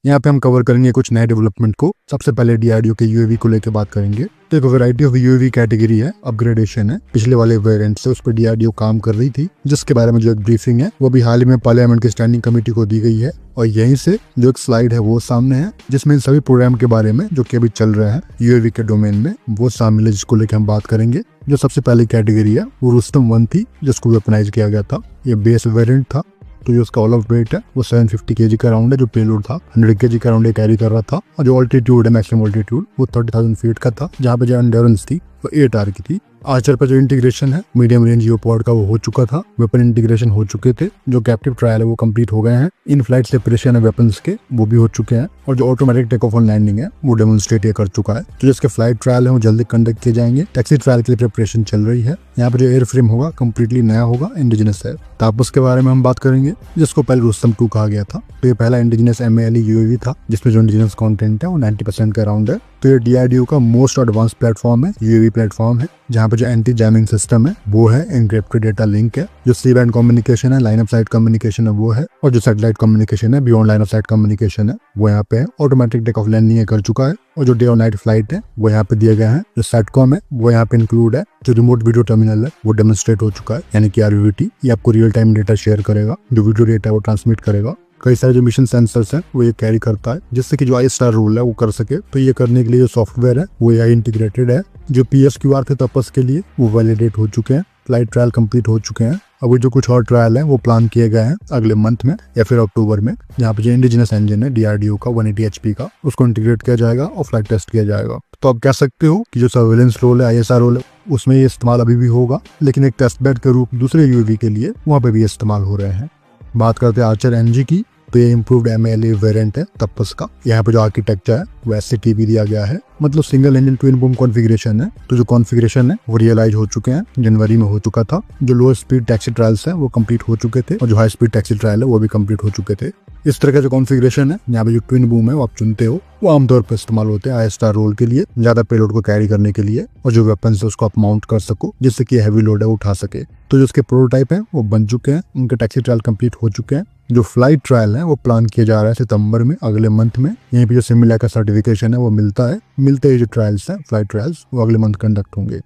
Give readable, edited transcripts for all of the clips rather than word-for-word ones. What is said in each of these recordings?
यहाँ पे हम कवर करेंगे कुछ नए डेवलपमेंट को। सबसे पहले डीआरडीओ के यूएवी को लेकर बात करेंगे। तो एक वैरायटी ऑफ यूएवी कैटेगरी है, अपग्रेडेशन है। पिछले वाले वेरिएंट से उस पर डीआरडीओ काम कर रही थी, जिसके बारे में जो एक ब्रीफिंग है वो भी हाल ही में पार्लियामेंट की स्टैंडिंग कमेटी को दी गई है। और यहीं से जो एक स्लाइड है वो सामने है, जिसमें इन सभी प्रोग्राम के बारे में जो कि अभी चल रहा है यूएवी के डोमेन में वो शामिल है, जिसको लेकर हम बात करेंगे। जो सबसे पहली कैटेगरी है वो रुस्तम 1 थी, जिसको वेपनाइज किया गया था। ये बेस वेरिएंट था, तो जो उसका ऑल ऑफ वेट है वो 750 kg का राउंड है। जो पेलोड था 100 kg का राउंड ये कैरी कर रहा था। और जो ऑल्टीट्यूड है, मैक्सिमम ऑल्टीट्यूड वो 30,000 फीट का था, जहाँ पे जो एंड्योरेंस थी वो 8 आर की थी। आर्चर पर जो इंटीग्रेशन है मीडियम रेंज यूपॉड का वो हो चुका था। वेपन इंटीग्रेशन हो चुके थे। जो कैप्टिव ट्रायल है वो कंप्लीट हो गए हैं। इन फ्लाइट सेपरेशन है वेपन्स के वो भी हो चुके हैं। और जो automatic take off on landing है वो डेमोन्स्ट्रेट ये कर चुका है। तो जिसके फ्लाइट ट्रायल है वो जल्दी कंडक्ट किए जाएंगे। टैक्सी ट्रायल के लिए प्रिपरेशन चल रही है। यहाँ पे जो एयर फ्रेम होगा कम्प्लीटली नया होगा, इंडिजिनस है। तापस के बारे में हम बात करेंगे, जिसको पहले रुस्तम 2 कहा गया था। तो ये पहला इंडिजिनस MALE यूएवी था, जिसमें जो इंडिजिनस कंटेंट है वो 90% का अराउंड है। तो ये डीआरडीओ का मोस्ट एडवांस प्लेटफॉर्म है, यूएवी प्लेटफॉर्म है, जहाँ पे जो एंटी जैमिंग सिस्टम है वो है, एनक्रिप्टेड डेटा लिंक है, जो सी बैंड कम्युनिकेशन है, लाइन ऑफ साइट कम्युनिकेशन है वो है, और जो सैटेलाइट कम्युनिकेशन है, beyond line of site communication है वो यहाँ पे है। ऑटोमेटिक टेक ऑफ लैंडिंग कर चुका है। और जो डे और नाइट फ्लाइट है वो यहाँ पे दिए गए हैं। जो सैटकॉम है वो यहाँ पे इंक्लूड है। जो रिमोट वीडियो टर्मिनल है वो डेमोन्स्ट्रेट हो चुका है, यानी कि RVT। ये आपको रियल टाइम डेटा शेयर करेगा, जो वीडियो डेटा है वो ट्रांसमिट करेगा। कई सारे जो मिशन सेंसर्स हैं वो ये कैरी करता है, जिससे कि जो आई-स्टार रूल है वो कर सके। तो ये करने के लिए जो सॉफ्टवेयर है वो AI इंटीग्रेटेड है। जो PSQR थे तपस के लिए वो वैलिडेट हो चुके हैं। फ्लाइट ट्रायल कंप्लीट हो चुके हैं। अभी जो कुछ और ट्रायल है वो प्लान किए गए हैं अगले मंथ में या फिर अक्टूबर में, जहाँ पे जो इंडिजिनस इंजन है डीआरडीओ का 180 HP का, उसको इंटीग्रेट किया जाएगा और फ्लाइट टेस्ट किया जाएगा। तो आप कह सकते हो कि जो सर्वेलेंस रोल है, ISR रोल है, उसमें ये इस्तेमाल अभी भी होगा, लेकिन एक टेस्ट बेड के रूप दूसरे यूएवी के लिए वहाँ पे भी इस्तेमाल हो रहे हैं। बात करते हैं आर्चर NG की। तो ये इम्प्रूव्ड MALE वेरिएंट है तपस का। यहाँ पे जो आर्किटेक्चर है वो SCTP दिया गया है, मतलब single engine twin boom configuration है। तो जो कॉन्फ़िगरेशन है वो रियलाइज हो चुके हैं, जनवरी में हो चुका था। जो लो स्पीड टैक्सी ट्रायल्स है वो कंप्लीट हो चुके थे, और जो हाई स्पीड टैक्सी ट्रायल है वो भी कंप्लीट हो चुके थे। इस तरह का जो कॉन्फ़िगरेशन है, यहाँ पे जो ट्विन बूम है वो आप चुनते हो, वो आमतौर पर इस्तेमाल होते हैं आई-स्टार रोल के लिए, ज्यादा पेलोड को कैरी करने के लिए, और जो वेपन है उसको आप माउंट कर सको, जिससे कि हैवी लोड है वो उठा सके। तो जो उसके प्रोटोटाइप है वो बन चुके हैं, उनके टैक्सी ट्रायल कंप्लीट हो चुके हैं। जो फ्लाइट ट्रायल है वो प्लान किया जा रहा है सितंबर में, अगले मंथ में। यहीं पे जो सिमिला का सर्टिफिकेशन है वो मिलता है। मिलते ही जो ट्रायल्स हैं, फ्लाइट ट्रायल्स, वो अगले मंथ कंडक्ट होंगे।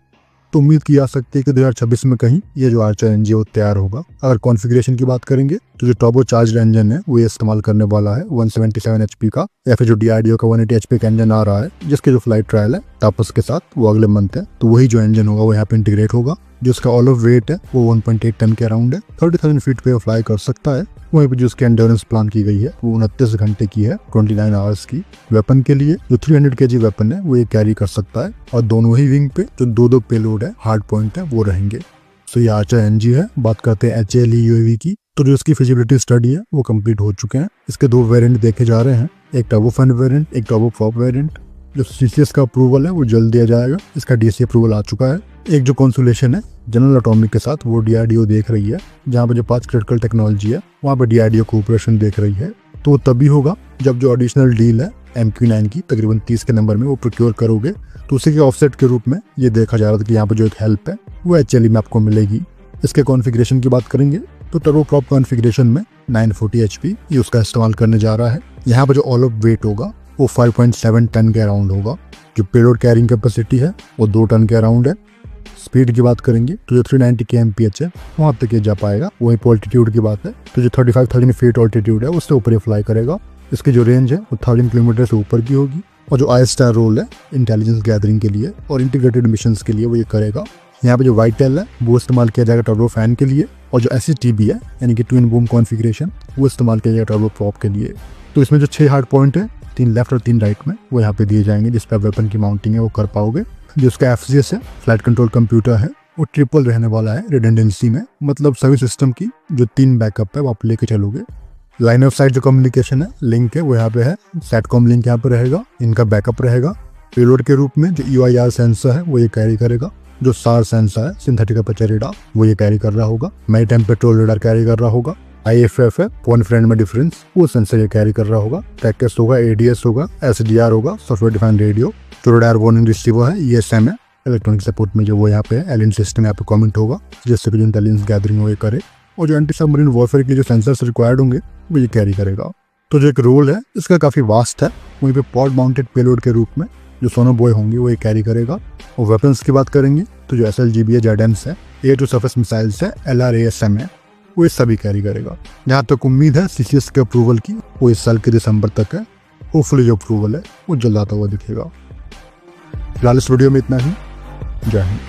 तो उम्मीद की जा सकती है कि 2026 में कहीं ये जो आर्चर NG वो तैयार होगा। अगर कॉन्फ़िगरेशन की बात करेंगे तो जो टर्बो चार्ज इंजन है वो ये इस्तेमाल करने वाला है 177 HP का, या फिर जो डीआरडीओ का 180 HP का इंजन आ रहा है, जिसके जो फ्लाइट ट्रायल है तापस के साथ वो अगले मंथ है। तो वही जो इंजन होगा वो यहाँ पे इंटीग्रेट होगा। जो उसका ऑल ऑफ वेट है वो 1.8 टन के अराउंड है, 30,000 फीट पे वो फ्लाई कर सकता है। वहीं पे जो उसकी एंड्योरेंस प्लान की गई है वो 29 घंटे की है, 29 आवर्स की। वेपन के लिए जो 300 kg वेपन है वो ये कैरी कर सकता है, और दोनों ही विंग पे जो दो पेलोड है, हार्ड पॉइंट है, वो रहेंगे। तो ये आर्चर NG है। बात करते हैं HALE UAV की। तो जो इसकी फिजिबिलिटी स्टडी है वो कंप्लीट हो चुके हैं। इसके 2 वेरिएंट देखे जा रहे हैं, एक टर्बोफैन वेरिएंट, एक टर्बोप्रॉप वेरिएंट। जो CCS का अप्रूवल है वो जल्द दिया जाएगा। इसका DSC अप्रूवल आ चुका है। एक जो कॉन्सुलेशन है जनरल एटॉमिक के साथ वो DRDO देख रही है, जहाँ पे जो 5 क्रिटिकल टेक्नोलॉजी है वहाँ पे DRDO कोऑपरेशन देख रही है। तो वो तभी होगा जब जो एडिशनल डील है MQ-9 की तकरीबन 30 के नंबर में वो प्रोक्योर करोगे। तो उसी के ऑफसेट के रूप में ये देखा जा रहा था कि यहाँ पे जो एक हेल्प है वो HALE में आपको मिलेगी। इसके कॉन्फ़िगरेशन की बात करेंगे तो टर्बोप्रॉप कॉन्फ़िगरेशन में 940 HP ये उसका इस्तेमाल करने जा रहा है। यहाँ पे जो ऑल ऑफ वेट होगा वो 5.7 टन के अराउंड होगा। जो पेलोड कैरिंग कैपेसिटी है वो 2 टन के अराउंड है। स्पीड की बात करेंगे तो जो 390 kmph है वहाँ तक ये जा पाएगा। वहीं पर ऑल्टीट्यूड की बात है तो जो 35,000 फीट ऑल्टीट्यूड है उससे ऊपर ये फ्लाई करेगा। इसकी जो रेंज है वो 1000 किलोमीटर से ऊपर की होगी। और जो आई-स्टार रोल है इंटेलिजेंस गैदरिंग के लिए और इंटीग्रेटेड मिशंस के लिए वो ये करेगा। यहाँ पे जो वाइटेल है वो इस्तेमाल किया जाएगा टर्बोफैन के लिए, और जो SCTP है यानी कि ट्विन बूम कॉन्फ़िगरेशन वो इस्तेमाल किया जाएगा टर्बोप्रॉप के लिए। तो इसमें जो 6 हार्ड पॉइंट है, 3 लेफ्ट और 3 राइट में, वो यहाँ पे दिए जाएंगे, जिस पर वेपन की माउंटिंग है वो कर पाओगे। जो उसका FCS है, फ्लाइट कंट्रोल कंप्यूटर है, वो ट्रिपल रहने वाला है रिडंडेंसी में, मतलब सभी सिस्टम की जो 3 बैकअप है वो आप लेके चलोगे। लाइन ऑफ साइट जो कम्युनिकेशन है, लिंक है, वो यहाँ पे है। सैटकॉम लिंक यहाँ पे रहेगा, इनका बैकअप रहेगा। पेलोड के रूप में जो EOIR सेंसर है वो ये कैरी करेगा। जो SAR सेंसर है, सिंथेटिक अपर्चर रेडार, वो ये कैरी कर रहा होगा। मैरीटाइम पेट्रोल रेडार कैरी कर रहा होगा। IFF है, पॉइंट फ्रेंड में डिफरेंस, वो सेंसर ये कैरी कर रहा होगा। ट्रैकर्स होगा, ADS होगा, SDR होगा, सॉफ्टवेयर डिफाइंड रेडियो। जो रडार वार्निंग रिसीवर है, ESM है, इलेक्ट्रॉनिक सपोर्ट में जो वो यहाँ पे है। एलियन सिस्टम यहाँ पे कमेंट होगा, जिससे कि जो इंटेलिजेंस गैदरिंग वो ये करे। और जो एंटी सबमरीन वॉरफेयर के लिए जो सेंसर्स रिक्वायर्ड होंगे वो ये कैरी करेगा। तो जो एक रोल है इसका काफ़ी वास्ट है। वहीं पे पॉड माउंटेड पेलोड के रूप में जो सोनोबॉय होंगे वो ये कैरी करेगा। और वेपन्स की बात करेंगे तो जो SLGB है, जेडेंस है, एयर टू सरफेस मिसाइल्स है, LRASM है, वो ये सभी कैरी करेगा। जहाँ तक उम्मीद है CCS के अप्रूवल की, वो इस साल के दिसंबर तक है। होपफुली जो अप्रूवल है वो जल्द आता हुआ दिखेगा। फिलहाल इस वीडियो में इतना ही। जय हिंद।